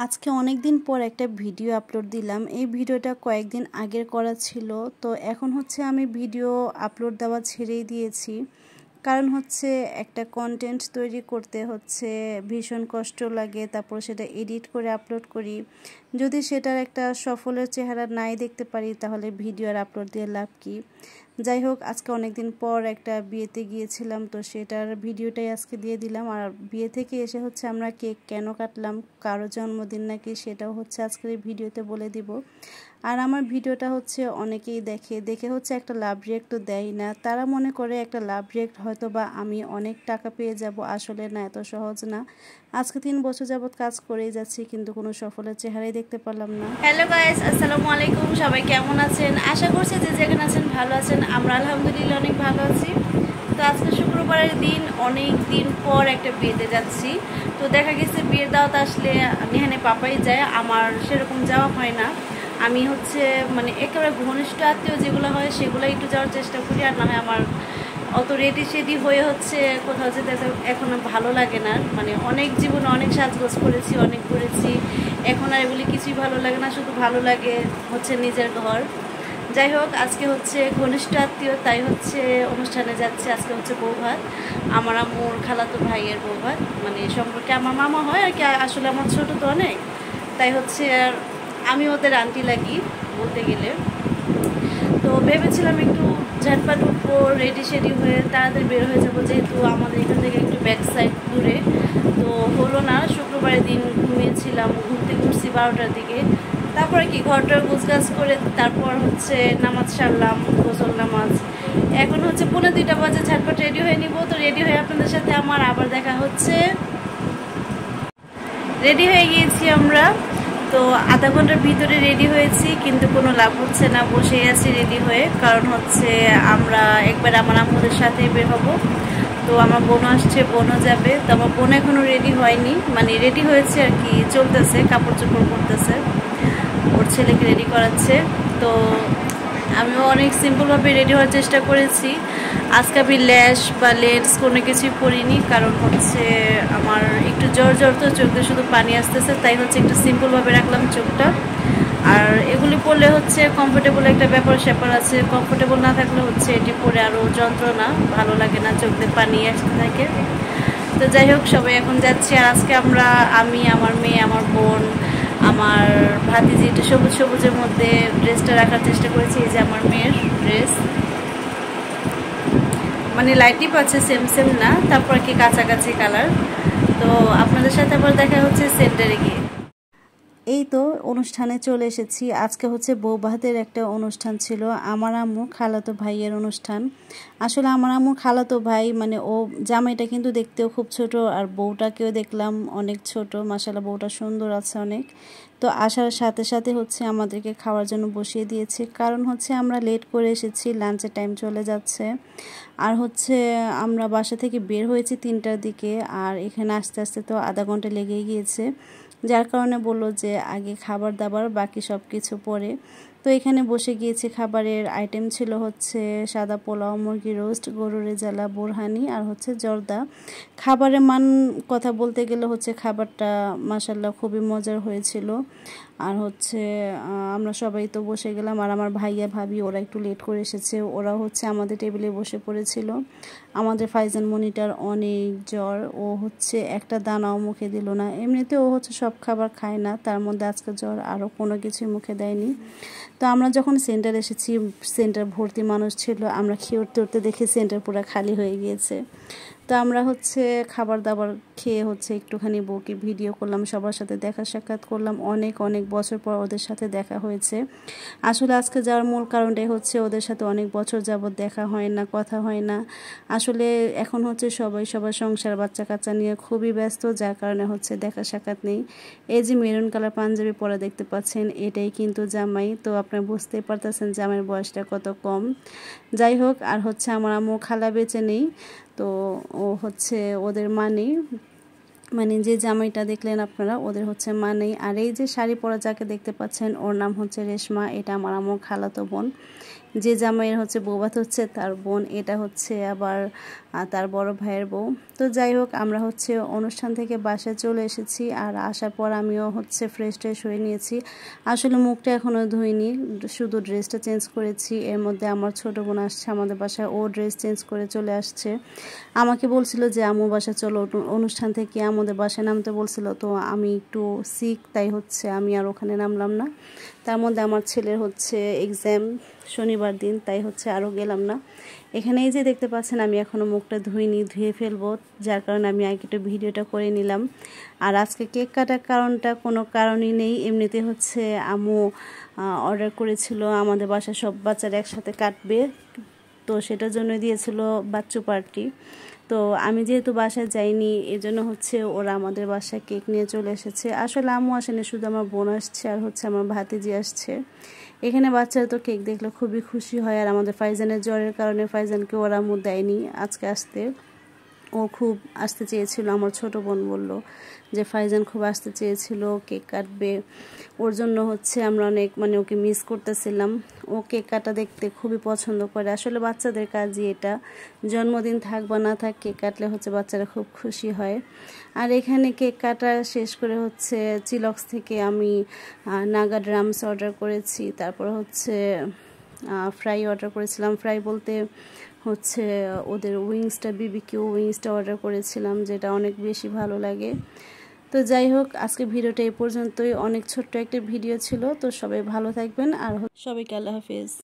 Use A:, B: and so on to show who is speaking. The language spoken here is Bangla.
A: আজকে অনেক দিন পর একটা ভিডিও আপলোড দিলাম। এই ভিডিওটা কয়েকদিন আগের করা ছিল, তো এখন হচ্ছে আমি ভিডিও আপলোড দেওয়া ছেড়েই দিয়েছি। কারণ হচ্ছে একটা কন্টেন্ট তৈরি করতে হচ্ছে ভীষণ কষ্ট লাগে, তারপর সেটা এডিট করে আপলোড করি। যদি সেটার একটা সফলের চেহারা নাই দেখতে পারি তাহলে ভিডিও আর আপলোড দিয়ে লাভ কি। যাই হোক, আজকে অনেক দিন পর একটা বিয়েতে গিয়েছিলাম, তো সেটার ভিডিওটাই আজকে দিয়ে দিলাম। আর বিয়ে থেকে এসে হচ্ছে আমরা কেক কেন কাটলাম, কারো জন্মদিন নাকি, সেটাও হচ্ছে আজকের এই ভিডিওতে বলে দিব। আর আমার ভিডিওটা হচ্ছে অনেকেই দেখে হচ্ছে একটা লাভ রিয়েক্ট তো দেয় না। তারা মনে করে একটা লাভ রিয়েক্ট হয়তো বা আমি অনেক টাকা পেয়ে যাব, আসলে না, এত সহজ না। আজকে 3 বছর যাবৎ কাজ করেই যাচ্ছি, কিন্তু কোনো সফলের চেহারাই দেখতে পারলাম না।
B: হ্যালো গাইস, আসসালামু আলাইকুম। সবাই কেমন আছেন? আশা করছি যে যেখানে আছেন ভালো আছেন। আমরা আলহামদুলিল্লাহ অনেক ভালো আছি। তো আজকে শুক্রবারের দিন, অনেক দিন পর একটা বিয়েতে যাচ্ছি। তো দেখা গেছে বিয়ের দাওয়াত আসলে নেহানে পাপাই যায়, আমার সেরকম যাওয়া হয় না। আমি হচ্ছে মানে একেবারে ঘনিষ্ঠ আত্মীয় যেগুলো হয় সেগুলো একটু যাওয়ার চেষ্টা করি, আর না হয় আমার অত রেডি সেডি হয়ে হচ্ছে কোথাও যেতে এখন ভালো লাগে না। মানে অনেক জীবনে অনেক সাজগোজ করেছি, অনেক ঘুরেছি, এখন আর এগুলি কিছুই ভালো লাগে না, শুধু ভালো লাগে হচ্ছে নিজের ঘর। যাই হোক, আজকে হচ্ছে ঘনিষ্ঠ আত্মীয়, তাই হচ্ছে অনুষ্ঠানে যাচ্ছে। আজকে হচ্ছে বৌভাত, আমার আম্মুর খালাতো ভাইয়ের বৌভাত, মানে সম্পর্কে আমার মামা হয় আর কি, আসলে আমার ছোটো তো অনেক, তাই হচ্ছে আর আমি ওদের আন্টি লাগি বলতে গেলে। তো ভেবেছিলাম একটু ঝটপট উঠবো, রেডি শেডি হয়ে তাড়াতাড়ি বের হয়ে যাবো, যেহেতু আমাদের এখান থেকে একটু ব্যাক সাইড দূরে। তো হলো না, শুক্রবারের দিন ঘুমিয়েছিলাম, ঘুরতে ঘুরছি 12টার দিকে। তারপরে কি ঘরটার গুছগাছ করে তারপর হচ্ছে নামাজ সারলাম, গোসল নামাজ। এখন হচ্ছে 1:45 বাজে, ঝটপট রেডি হয়ে নিব। তো রেডি হয়ে আপনাদের সাথে আমার আবার দেখা হচ্ছে। রেডি হয়ে গিয়েছি আমরা, তো আধা ঘন্টার ভিতরে রেডি হয়েছি, কিন্তু কোনো লাভ হচ্ছে না, বসেই আছি রেডি হয়ে। কারণ হচ্ছে আমরা একবার আমার আম্মুদের সাথে বের হবো। তো আমার বোনও আসছে, বোনও যাবে। তো আমার বোন এখনও রেডি হয়নি, মানে রেডি হয়েছে আর কি, চলতেছে, কাপড় চোপড় পরতেছে, ওর ছেলেকে রেডি করাচ্ছে। তো আমিও অনেক সিম্পলভাবে রেডি হওয়ার চেষ্টা করেছি। আজকে আমি ল্যাশ বা লেন্স কোনো কিছুই পরিনি, কারণ হচ্ছে আমার একটু জ্বর তো, চোখে শুধু পানি আসতেছে, তাই হচ্ছে একটু সিম্পলভাবে রাখলাম চোখটা। আর এগুলি পরলে হচ্ছে কমফোর্টেবল একটা ব্যাপার স্যাপার আছে, কমফোর্টেবল না থাকলে হচ্ছে এটি পরে আরও যন্ত্রণা, ভালো লাগে না, চোখে পানি আসতে থাকে। তো যাই হোক, সবাই এখন যাচ্ছে। আর আজকে আমি, আমার মেয়ে, আমার বোন, আমার ভাতিজি একটু সবুজের মধ্যে ড্রেসটা রাখার চেষ্টা করেছি। এই যে আমার মেয়ের ড্রেস, মানে লাইটই পাচ্ছে, সেম না, তারপর কি কাছাকাছি কালার। তো আপনাদের সাথে আবার দেখা হচ্ছে সেন্টারে গিয়ে।
A: এই তো অনুষ্ঠানে চলে এসেছি। আজকে হচ্ছে বৌভাতের একটা অনুষ্ঠান ছিল, আমার আম্মু খালাতো ভাইয়ের অনুষ্ঠান। আসলে আমার আম্মু খালাতো ভাই, মানে ও জামাইটা কিন্তু দেখতেও খুব ছোট, আর বউটাকেও দেখলাম অনেক ছোট, মাশাআল্লাহ বউটা সুন্দর আছে অনেক। তো আসার সাথে সাথে হচ্ছে আমাদেরকে খাওয়ার জন্য বসিয়ে দিয়েছে, কারণ হচ্ছে আমরা লেট করে এসেছি, লাঞ্চের টাইম চলে যাচ্ছে। আর হচ্ছে আমরা বাসা থেকে বের হয়েছি 3টার দিকে, আর এখানে আস্তে আস্তে তো আধা ঘন্টা লেগেই গিয়েছে, যার কারণে বললো যে আগে খাবার দাবার, বাকি সব কিছু পরে। তো এখানে বসে গিয়েছি। খাবারের আইটেম ছিল হচ্ছে সাদা পোলাও, মুরগি রোস্ট, গরুর রেজালা, বোরহানি, আর হচ্ছে জর্দা। খাবারের মান কথা বলতে গেলে হচ্ছে খাবারটা মাশাআল্লাহ খুবই মজার হয়েছিল। আর হচ্ছে আমরা সবাই তো বসে গেলাম, আর আমার ভাইয়া ভাবি ওরা একটু লেট করে এসেছে, ওরা হচ্ছে আমাদের টেবিলে বসে পড়েছিল। আমাদের ফাইজান মনিটার অনেক জ্বর, ও হচ্ছে একটা দানাও মুখে দিল না। এমনিতে ও হচ্ছে সব খাবার খায় না, তার মধ্যে আজকে জ্বর, আরও কোনো কিছুই মুখে দেয়নি। তো আমরা যখন সেন্টার এসেছি, সেন্টার ভর্তি মানুষ ছিল, আমরা খেয়ে উঠতে দেখি সেন্টার পুরো খালি হয়ে গিয়েছে। তো আমরা হচ্ছে খাবার দাবার খেয়ে হচ্ছে একটুখানি বউকে ভিডিও করলাম, সবার সাথে দেখা সাক্ষাৎ করলাম। অনেক বছর পর ওদের সাথে দেখা হয়েছে। আসলে আজকে যাওয়ার মূল কারণটাই হচ্ছে ওদের সাথে অনেক বছর যাবৎ দেখা হয় না, কথা হয় না। আসলে এখন হচ্ছে সবাই সবার সংসার, বাচ্চা কাচ্চা নিয়ে খুবই ব্যস্ত, যার কারণে হচ্ছে দেখা সাক্ষাৎ নেই। এই যে মেরুন কালার পাঞ্জাবি পরা দেখতে পাচ্ছেন, এটাই কিন্তু জামাই। তো আপনারা বুঝতেই পারতেছেন জামাইয়ের বয়সটা কত কম। যাই হোক, আর হচ্ছে আমার আম্মু খালা বেঁচে নেই, তো ও হচ্ছে ওদের মা নেই, মানে যে জামাইটা দেখলেন আপনারা, ওদের হচ্ছে মা নেই। আর এই যে শাড়ি পরা যাকে দেখতে পাচ্ছেন, ওর নাম হচ্ছে রেশমা, এটা আমার আম্মুর খালাতো বোন। যে জামাইয়ের হচ্ছে বৌভাত হচ্ছে তার বোন, এটা হচ্ছে আবার তার বড় ভাইয়ের বউ। তো যাই হোক, আমরা হচ্ছে অনুষ্ঠান থেকে বাসায় চলে এসেছি। আর আসার পর আমিও হচ্ছে ফ্রেশ ট্রেশ হয়ে নিয়েছি। আসলে মুখটা এখনও ধুইনি, শুধু ড্রেসটা চেঞ্জ করেছি। এর মধ্যে আমার ছোটো বোন আসছে আমাদের বাসায়, ও ড্রেস চেঞ্জ করে চলে আসছে। আমাকে বলছিল যে আম্মু বাসা চলো, অনুষ্ঠান থেকে আমাদের বাসায় নামতে বলছিল। তো আমি একটু সিক, তাই হচ্ছে আমি আর ওখানে নামলাম না। তার মধ্যে আমার ছেলের হচ্ছে এক্সাম শনিবার দিন, তাই হচ্ছে আরও গেলাম না। এখানে এই যে দেখতে পাচ্ছেন আমি এখনও মুখটা ধুইনি, ধুয়ে ফেলবো, যার কারণে আমি আগে একটু ভিডিওটা করে নিলাম। আর আজকে কেক কাটার কারণটা কোনো কারণই নেই, এমনিতে হচ্ছে আম্মু অর্ডার করেছিল আমাদের বাসায় সব বাচ্চারা একসাথে কাটবে, তো সেটার জন্য দিয়েছিল বাচ্চু পার্টি। তো আমি যেহেতু বাসায় যাইনি, এজন্য হচ্ছে ওরা আমাদের বাসায় কেক নিয়ে চলে এসেছে। আসলে আম্মু আসেনি, শুধু আমার বোন আসছে আর হচ্ছে আমার ভাতিজি আসছে। এখানে বাচ্চারা তো কেক দেখলে খুবই খুশি হয়। আর আমাদের ফাইজানের জ্বরের কারণে ফাইজানকে ওরা আম্মু দেয়নি আজকে আসতে। ও খুব আসতে চেয়েছিল, আমার ছোট বোন বলল যে ফাইজান খুব আসতে চেয়েছিল, কেক কাটবে। ওর জন্য হচ্ছে আমরা অনেক ওকে মিস করতেছিলাম। ও কেক কাটা দেখতে খুবই পছন্দ করে। আসলে বাচ্চাদের কাজই এটা, জন্মদিন থাক বা না থাক, কেক কাটলে হচ্ছে বাচ্চারা খুব খুশি হয়। আর এখানে কেক কাটা শেষ করে হচ্ছে চিলক্স থেকে আমি নাগা ড্রামস অর্ডার করেছি। তারপর হচ্ছে ফ্রাই অর্ডার করেছিলাম। ফ্রাই বলতে হচ্ছে ওদের উইংসটা, বিবিকিউ উইংসটা অর্ডার করেছিলাম, যেটা অনেক বেশি ভালো লাগে। তো যাই হোক, আজকে ভিডিওটা এই পর্যন্তই, অনেক ছোট্ট একটা ভিডিও ছিল। তো সবাই ভালো থাকবেন, আর সবাইকে আল্লাহ হাফেজ।